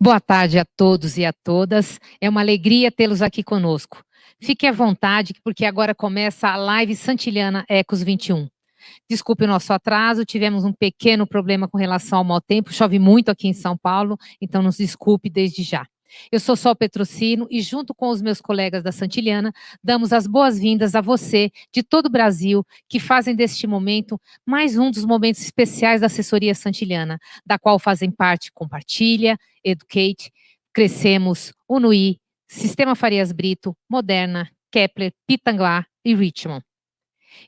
Boa tarde a todos e a todas. É uma alegria tê-los aqui conosco. Fique à vontade, porque agora começa a live Santiliana Ecos 21. Desculpe o nosso atraso, tivemos um pequeno problema com relação ao mau tempo, chove muito aqui em São Paulo, então nos desculpe desde já. Eu sou Sol Petrocino e, junto com os meus colegas da Santiliana, damos as boas-vindas a você, de todo o Brasil, que fazem deste momento mais um dos momentos especiais da assessoria Santiliana, da qual fazem parte Compartilha, Educate, Crescemos, Unuí, Sistema Farias Brito, Moderna, Kepler, Pitanguá e Richmond.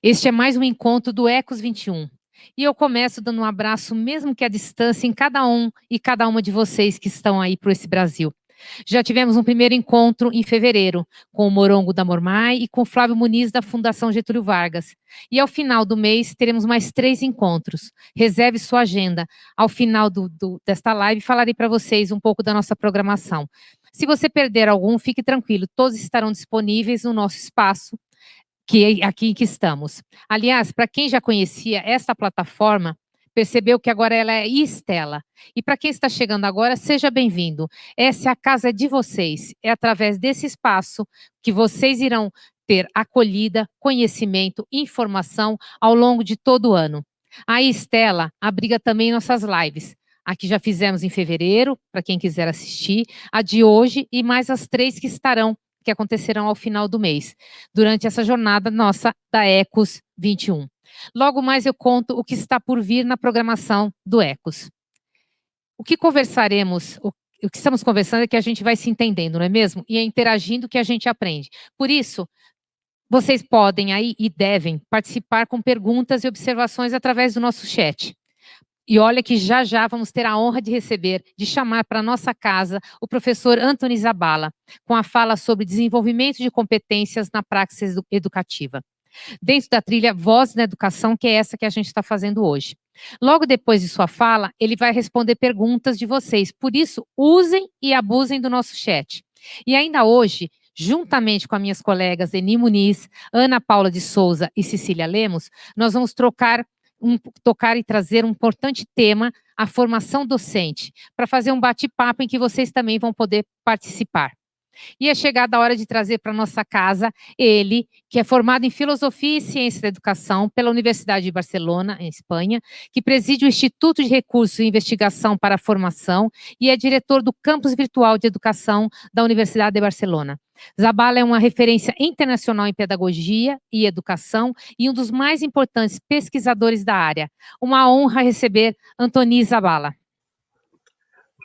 Este é mais um encontro do Ecos 21. E eu começo dando um abraço, mesmo que à distância, em cada um e cada uma de vocês que estão aí por esse Brasil. Já tivemos um primeiro encontro em fevereiro, com o Morongo da Mormai e com o Flávio Muniz da Fundação Getúlio Vargas. E ao final do mês teremos mais 3 encontros. Reserve sua agenda. Ao final desta live falarei para vocês um pouco da nossa programação. Se você perder algum, fique tranquilo, todos estarão disponíveis no nosso espaço, que é aqui que estamos. Aliás, para quem já conhecia esta plataforma, percebeu que agora ela é Estela. E para quem está chegando agora, seja bem-vindo. Essa é a casa de vocês. É através desse espaço que vocês irão ter acolhida, conhecimento, informação ao longo de todo o ano. A Estela abriga também nossas lives. Aqui já fizemos em fevereiro, para quem quiser assistir, a de hoje e mais as 3 que acontecerão ao final do mês, durante essa jornada nossa da Ecos 21. Logo mais eu conto o que está por vir na programação do Ecos. O que conversaremos, o que estamos conversando é que a gente vai se entendendo, não é mesmo? E é interagindo que a gente aprende. Por isso, vocês podem aí e devem participar com perguntas e observações através do nosso chat. E olha que já já vamos ter a honra de receber, de chamar para a nossa casa o professor Antony Zabala, com a fala sobre desenvolvimento de competências na praxis educativa. Dentro da trilha Voz na Educação, que é essa que a gente está fazendo hoje. Logo depois de sua fala, ele vai responder perguntas de vocês, por isso, usem e abusem do nosso chat. E ainda hoje, juntamente com as minhas colegas Eni Muniz, Ana Paula de Souza e Cecília Lemos, nós vamos tocar e trazer um importante tema, a formação docente, para fazer um bate-papo em que vocês também vão poder participar. E é chegada a hora de trazer para nossa casa ele, que é formado em Filosofia e Ciência da Educação pela Universidade de Barcelona, em Espanha, que preside o Instituto de Recursos e Investigação para a Formação e é diretor do Campus Virtual de Educação da Universidade de Barcelona. Zabala é uma referência internacional em pedagogia e educação e um dos mais importantes pesquisadores da área. Uma honra receber Antony Zabala.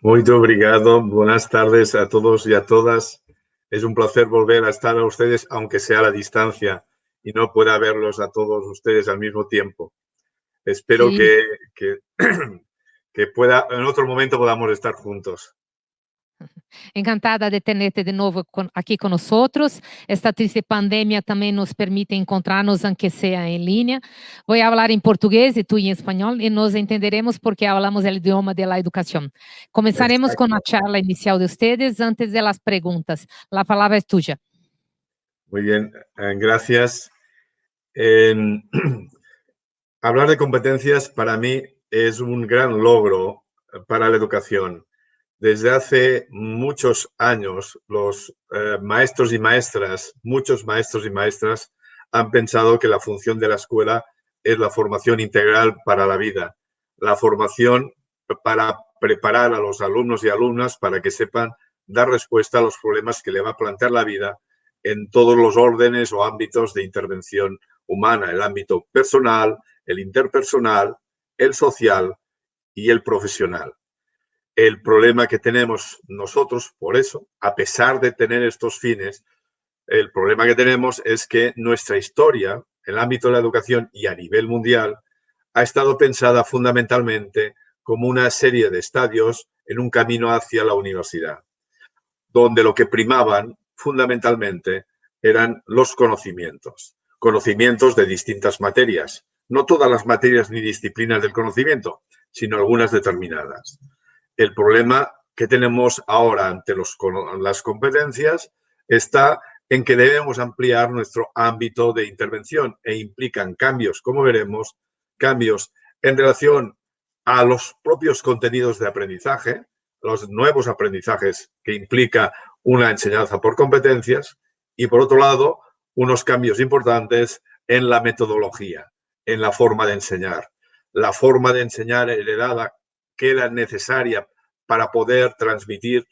Muito obrigado. Buenas tardes a todos y a todas. Es un placer volver a estar a ustedes, aunque sea a la distancia y no pueda verlos a todos ustedes al mismo tiempo. Espero Sí. que pueda, en otro momento podamos estar juntos. Encantada de tenerte de novo aqui com nós. Esta triste pandemia também nos permite encontrar-nos, aunque sea em linha. Vou falar em português e tu em espanhol, e nos entenderemos porque falamos o idioma de la educação. Começaremos com a charla inicial de ustedes antes de las preguntas. La palabra es tuya. Muy bien, gracias. Hablar de competencias para mí es un gran logro para la educación. Desde hace muchos años, los maestros y maestras, muchos maestros y maestras, han pensado que la función de la escuela es la formación integral para la vida, la formación para preparar a los alumnos y alumnas para que sepan dar respuesta a los problemas que le va a plantear la vida en todos los órdenes o ámbitos de intervención humana, el ámbito personal, el interpersonal, el social y el profesional. El problema que tenemos nosotros, por eso, a pesar de tener estos fines, el problema que tenemos es que nuestra historia, en el ámbito de la educación y a nivel mundial, ha estado pensada fundamentalmente como una serie de estadios en un camino hacia la universidad, donde lo que primaban fundamentalmente eran los conocimientos de distintas materias, no todas las materias ni disciplinas del conocimiento, sino algunas determinadas. El problema que tenemos ahora ante las competencias está en que debemos ampliar nuestro ámbito de intervención e implican cambios, como veremos, cambios en relación a los propios contenidos de aprendizaje, los nuevos aprendizajes que implica una enseñanza por competencias y, por otro lado, unos cambios importantes en la metodología, en la forma de enseñar. La forma de enseñar heredada queda necesaria para poder transmitir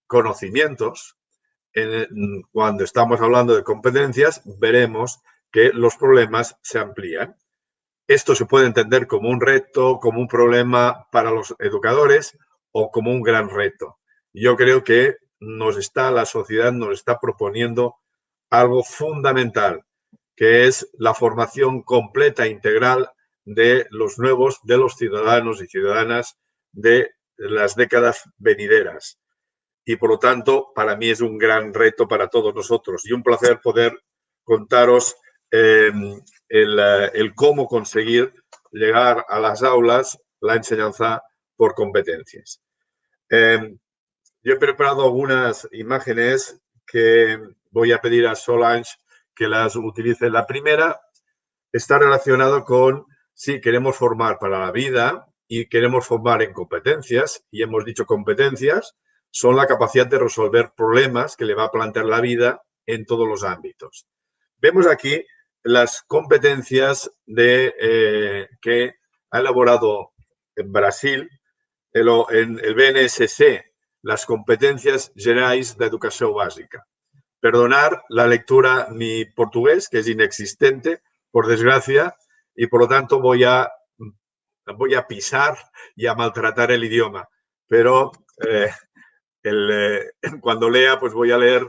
conocimientos. Cuando estamos hablando de competencias, veremos que los problemas se amplían. Esto se puede entender como un reto, como un problema para los educadores o como un gran reto. Yo creo que la sociedad nos está proponiendo algo fundamental, que es la formación completa e integral de los ciudadanos y ciudadanas de las décadas venideras. Y, por lo tanto, para mí es un gran reto para todos nosotros y un placer poder contaros el cómo conseguir llegar a las aulas la enseñanza por competencias. Yo he preparado algunas imágenes que voy a pedir a Solange que las utilice. La primera está relacionada con si queremos formar para la vida y queremos formar en competencias, y hemos dicho competencias, son la capacidad de resolver problemas que le va a plantear la vida en todos los ámbitos. Vemos aquí las competencias que ha elaborado en Brasil en el BNSC, las competencias generais de educación básica. Perdonar la lectura, mi portugués, que es inexistente, por desgracia, y por lo tanto voy a pisar y a maltratar el idioma. Pero cuando lea, pues voy a leer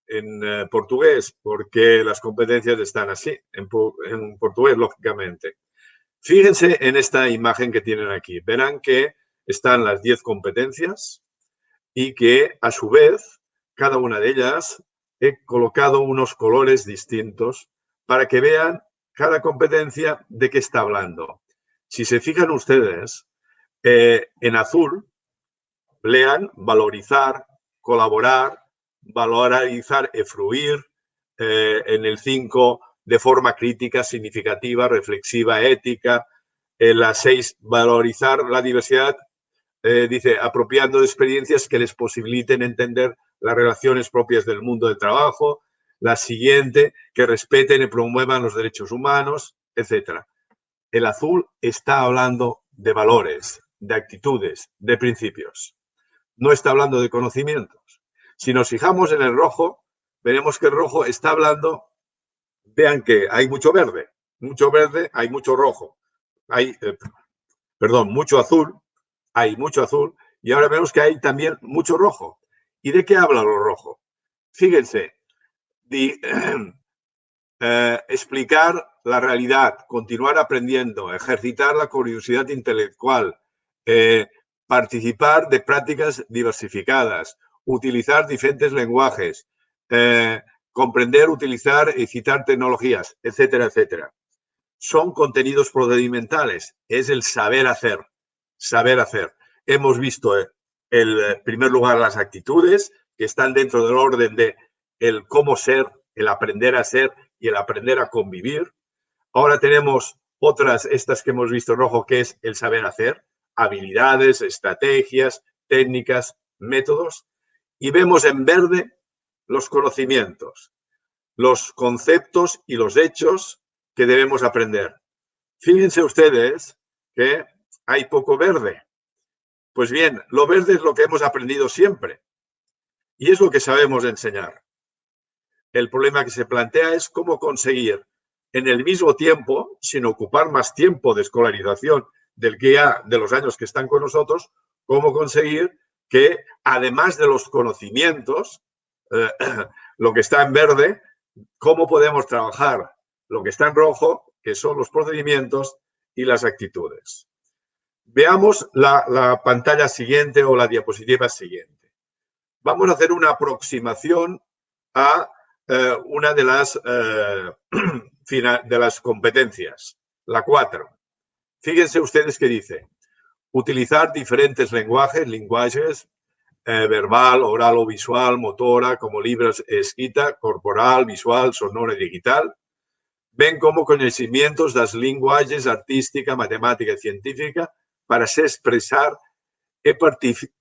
en portugués, porque las competencias están así, en portugués, lógicamente. Fíjense en esta imagen que tienen aquí. Verán que están las 10 competencias y que, a su vez, cada una de ellas he colocado unos colores distintos para que vean cada competencia de qué está hablando. Si se fijan ustedes, en azul, lean valorizar, colaborar, valorizar y fruir, en el 5, de forma crítica, significativa, reflexiva, ética. En la 6, valorizar la diversidad, dice, apropiando de experiencias que les posibiliten entender las relaciones propias del mundo del trabajo. La siguiente, que respeten y promuevan los derechos humanos, etc. El azul está hablando de valores, de actitudes, de principios. No está hablando de conocimientos. Si nos fijamos en el rojo, veremos que el rojo está hablando, vean que hay mucho verde, hay mucho rojo, hay, mucho azul, hay mucho azul, y ahora vemos que hay también mucho rojo. ¿Y de qué habla lo rojo? Fíjense, explicar la realidad, continuar aprendiendo, ejercitar la curiosidad intelectual, participar de prácticas diversificadas, utilizar diferentes lenguajes, comprender, utilizar y citar tecnologías, etcétera, etcétera. Son contenidos procedimentales, es el saber hacer. Saber hacer. Hemos visto, en primer lugar, las actitudes que están dentro del orden de el cómo ser, el aprender a ser y el aprender a convivir. Ahora tenemos otras, estas que hemos visto en rojo, que es el saber hacer, habilidades, estrategias, técnicas, métodos. Y vemos en verde los conocimientos, los conceptos y los hechos que debemos aprender. Fíjense ustedes que hay poco verde. Pues bien, lo verde es lo que hemos aprendido siempre y es lo que sabemos enseñar. El problema que se plantea es cómo conseguir en el mismo tiempo, sin ocupar más tiempo de escolarización del que ya de los años que están con nosotros, cómo conseguir que, además de los conocimientos, lo que está en verde, cómo podemos trabajar lo que está en rojo, que son los procedimientos y las actitudes. Veamos la pantalla siguiente o la diapositiva siguiente. Vamos a hacer una aproximación a una de las competencias, la 4. Fíjense ustedes que dice, utilizar diferentes lenguajes, verbal, oral o visual, motora, como libros escrita, corporal, visual, sonora y digital. Ben como conocimientos das linguagens artística, matemática y científica para se expresar y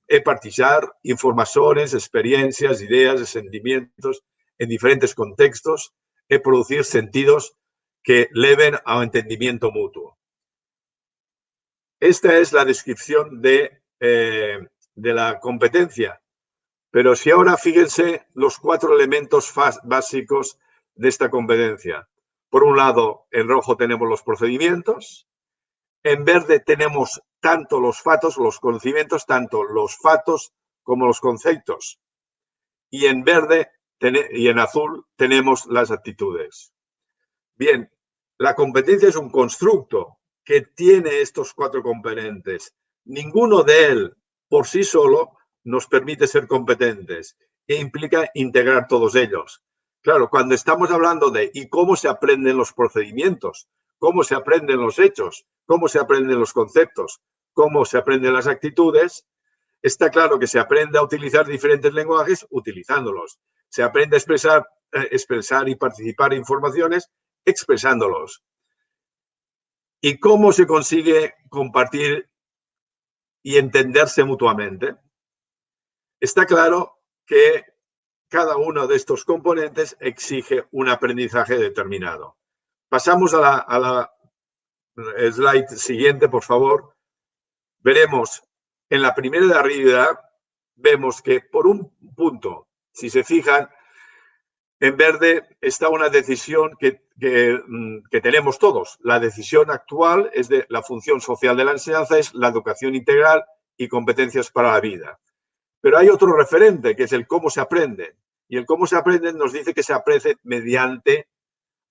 é partilhar informações, experiências, ideias e sentimentos em diferentes contextos e producir sentidos que leven ao entendimiento mutuo. Esta es la descripción de la competencia. Pero si ahora fíjense los 4 elementos básicos de esta competencia. Por un lado, en rojo tenemos los procedimientos, en verde tenemos tanto los fatos, los conocimientos, tanto los fatos como los conceptos. Y en verde y en azul tenemos las actitudes. Bien, la competencia es un constructo que tiene estos 4 componentes. Ninguno de él por sí solo nos permite ser competentes e implica integrar todos ellos. Claro, cuando estamos hablando de ¿y cómo se aprenden los procedimientos? ¿Cómo se aprenden los hechos? ¿Cómo se aprenden los conceptos? ¿Cómo se aprenden las actitudes? Está claro que se aprende a utilizar diferentes lenguajes utilizándolos. Se aprende a expresar y participar en informaciones expresándolos. ¿Y cómo se consigue compartir y entenderse mutuamente? Está claro que cada uno de estos componentes exige un aprendizaje determinado. Pasamos a la slide siguiente, por favor. Veremos en la primera de arriba, vemos que por un punto, si se fijan, en verde está una decisión que tenemos todos. La decisión actual es de la función social de la enseñanza, es la educación integral y competencias para la vida. Pero hay otro referente, que es el cómo se aprende. Y el cómo se aprende nos dice que se aprende mediante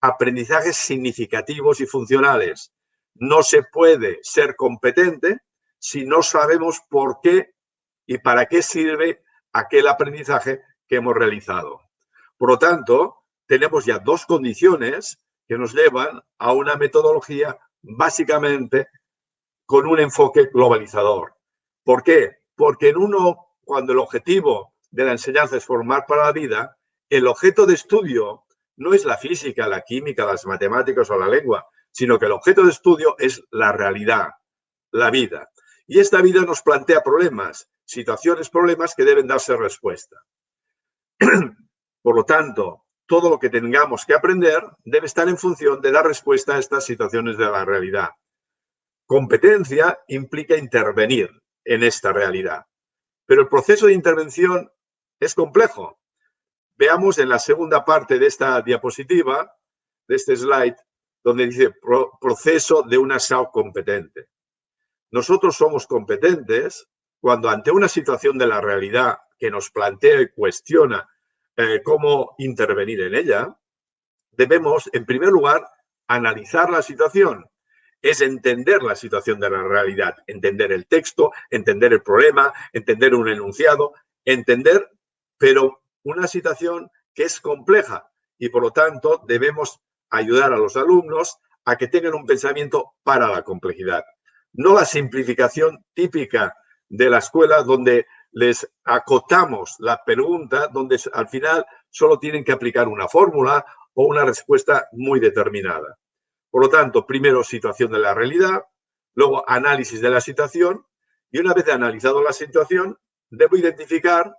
aprendizajes significativos y funcionales. No se puede ser competente si no sabemos por qué y para qué sirve aquel aprendizaje que hemos realizado. Por lo tanto, tenemos ya 2 condiciones que nos llevan a una metodología básicamente con un enfoque globalizador. ¿Por qué? Porque cuando el objetivo de la enseñanza es formar para la vida, el objeto de estudio no es la física, la química, las matemáticas o la lengua, sino que el objeto de estudio es la realidad, la vida. Y esta vida nos plantea problemas, situaciones, problemas que deben darse respuesta. Por lo tanto, todo lo que tengamos que aprender debe estar en función de dar respuesta a estas situaciones de la realidad. Competencia implica intervenir en esta realidad, pero el proceso de intervención es complejo. Veamos en la segunda parte de esta diapositiva, de este slide, donde dice proceso de una SAO competente. Nosotros somos competentes cuando ante una situación de la realidad que nos plantea y cuestiona cómo intervenir en ella, debemos, en primer lugar, analizar la situación. Es entender la situación de la realidad, entender el texto, entender el problema, entender un enunciado, entender, pero una situación que es compleja y, por lo tanto, debemos ayudar a los alumnos a que tengan un pensamiento para la complejidad. No la simplificación típica de la escuela donde les acotamos la pregunta, donde al final solo tienen que aplicar una fórmula o una respuesta muy determinada. Por lo tanto, primero situación de la realidad, luego análisis de la situación y una vez analizado la situación, debo identificar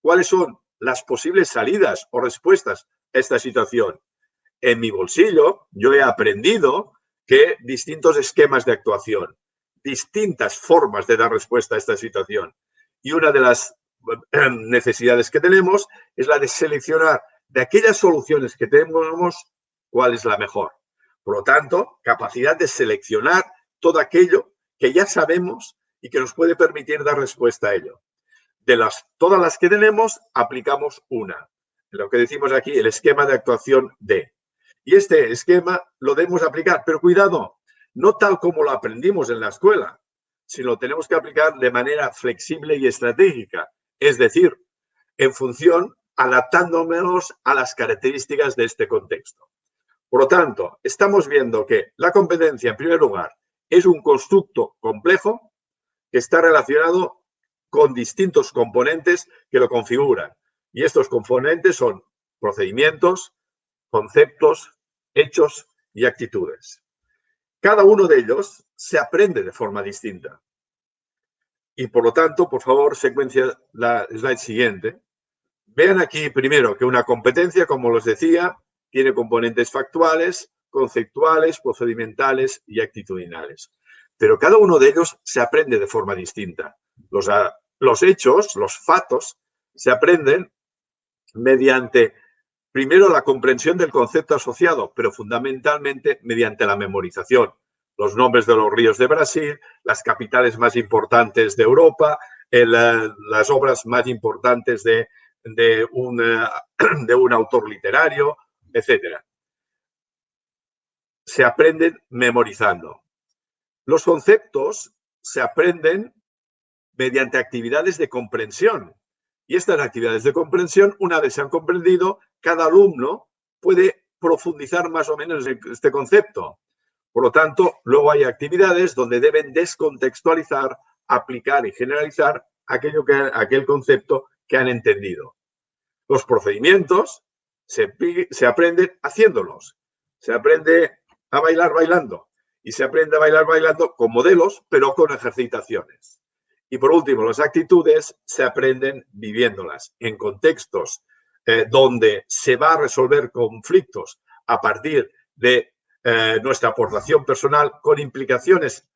cuáles son las posibles salidas o respuestas a esta situación. En mi bolsillo yo he aprendido que distintos esquemas de actuación, distintas formas de dar respuesta a esta situación. Y una de las necesidades que tenemos es la de seleccionar de aquellas soluciones que tenemos cuál es la mejor. Por lo tanto, capacidad de seleccionar todo aquello que ya sabemos y que nos puede permitir dar respuesta a ello. De todas las que tenemos, aplicamos una. Lo que decimos aquí, el esquema de actuación D. Y este esquema lo debemos aplicar, pero cuidado, no tal como lo aprendimos en la escuela, sino lo tenemos que aplicar de manera flexible y estratégica. Es decir, en función, adaptándonos a las características de este contexto. Por lo tanto, estamos viendo que la competencia, en primer lugar, es un constructo complejo que está relacionado con distintos componentes que lo configuran. Y estos componentes son procedimientos, conceptos, hechos y actitudes. Cada uno de ellos se aprende de forma distinta. Y por lo tanto, por favor, secuencia la slide siguiente. Vean aquí primero que una competencia, como les decía, tiene componentes factuales, conceptuales, procedimentales y actitudinales. Pero cada uno de ellos se aprende de forma distinta. Los hechos, los fatos, se aprenden mediante, primero, la comprensión del concepto asociado, pero fundamentalmente mediante la memorización. Los nombres de los ríos de Brasil, las capitales más importantes de Europa, las obras más importantes de un autor literario, etc. Se aprenden memorizando. Los conceptos se aprenden mediante actividades de comprensión. Y estas actividades de comprensión, una vez se han comprendido, cada alumno puede profundizar más o menos en este concepto. Por lo tanto, luego hay actividades donde deben descontextualizar, aplicar y generalizar aquel concepto que han entendido. Los procedimientos se aprenden haciéndolos. Se aprende a bailar bailando y se aprende a bailar bailando con modelos, pero con ejercitaciones. Y por último, las actitudes se aprenden viviéndolas en contextos donde se va a resolver conflictos a partir de nuestra aportación personal con implicaciones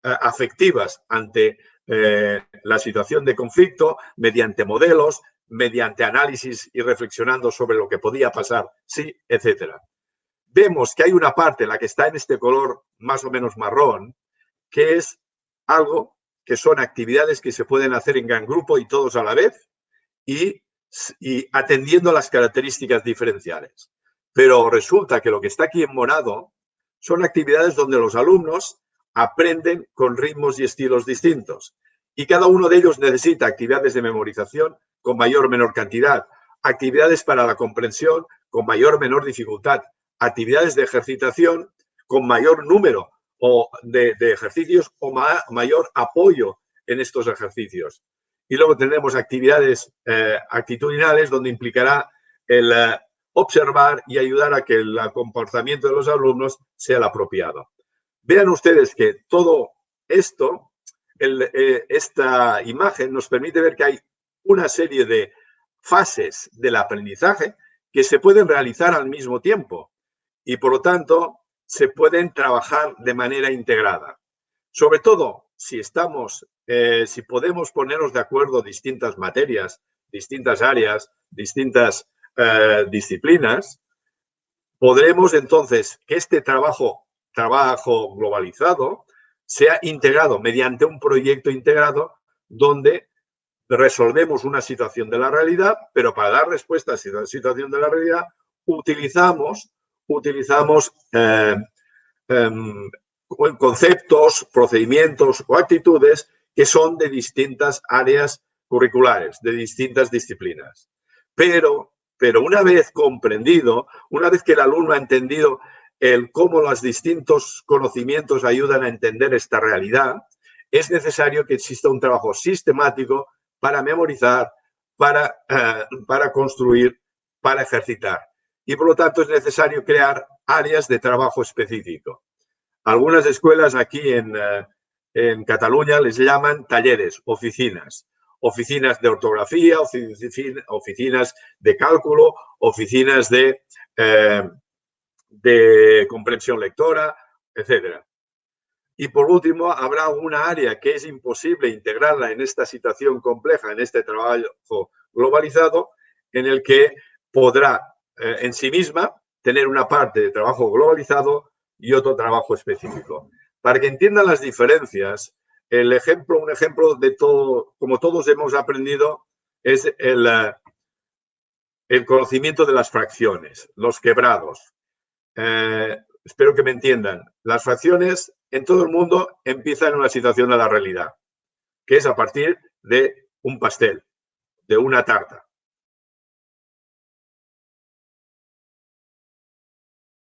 afectivas ante la situación de conflicto, mediante modelos, mediante análisis y reflexionando sobre lo que podía pasar, sí, etcétera. Vemos que hay una parte, la que está en este color más o menos marrón, que es algo que son actividades que se pueden hacer en gran grupo y todos a la vez y atendiendo a las características diferenciales. Pero resulta que lo que está aquí en morado son actividades donde los alumnos aprenden con ritmos y estilos distintos. Y cada uno de ellos necesita actividades de memorización con mayor o menor cantidad, actividades para la comprensión con mayor o menor dificultad, actividades de ejercitación con mayor número de ejercicios o mayor apoyo en estos ejercicios. Y luego tenemos actividades actitudinales donde implicará el observar y ayudar a que el comportamiento de los alumnos sea el apropiado. Vean ustedes que todo esto, esta imagen nos permite ver que hay una serie de fases del aprendizaje que se pueden realizar al mismo tiempo y, por lo tanto, se pueden trabajar de manera integrada. Sobre todo, si podemos ponernos de acuerdo distintas materias, distintas áreas, distintas disciplinas, podremos entonces que este trabajo globalizado sea integrado mediante un proyecto integrado donde resolvemos una situación de la realidad, pero para dar respuesta a esa situación de la realidad utilizamos conceptos, procedimientos o actitudes que son de distintas áreas curriculares, de distintas disciplinas. Pero una vez comprendido, una vez que el alumno ha entendido cómo los distintos conocimientos ayudan a entender esta realidad, es necesario que exista un trabajo sistemático para memorizar, para construir, para ejercitar. Y, por lo tanto, es necesario crear áreas de trabajo específico. Algunas escuelas aquí en Cataluña les llaman talleres, oficinas. Oficinas de ortografía, oficinas de cálculo, oficinas de comprensión lectora, etc. Y por último, habrá una área que es imposible integrarla en esta situación compleja, en este trabajo globalizado, en el que podrá en sí misma tener una parte de trabajo globalizado y otro trabajo específico. Para que entiendan las diferencias, un ejemplo de todo, como todos hemos aprendido, es el conocimiento de las fracciones, los quebrados. Espero que me entiendan. Las fracciones en todo el mundo empiezan en una situación de la realidad, que es a partir de un pastel, de una tarta.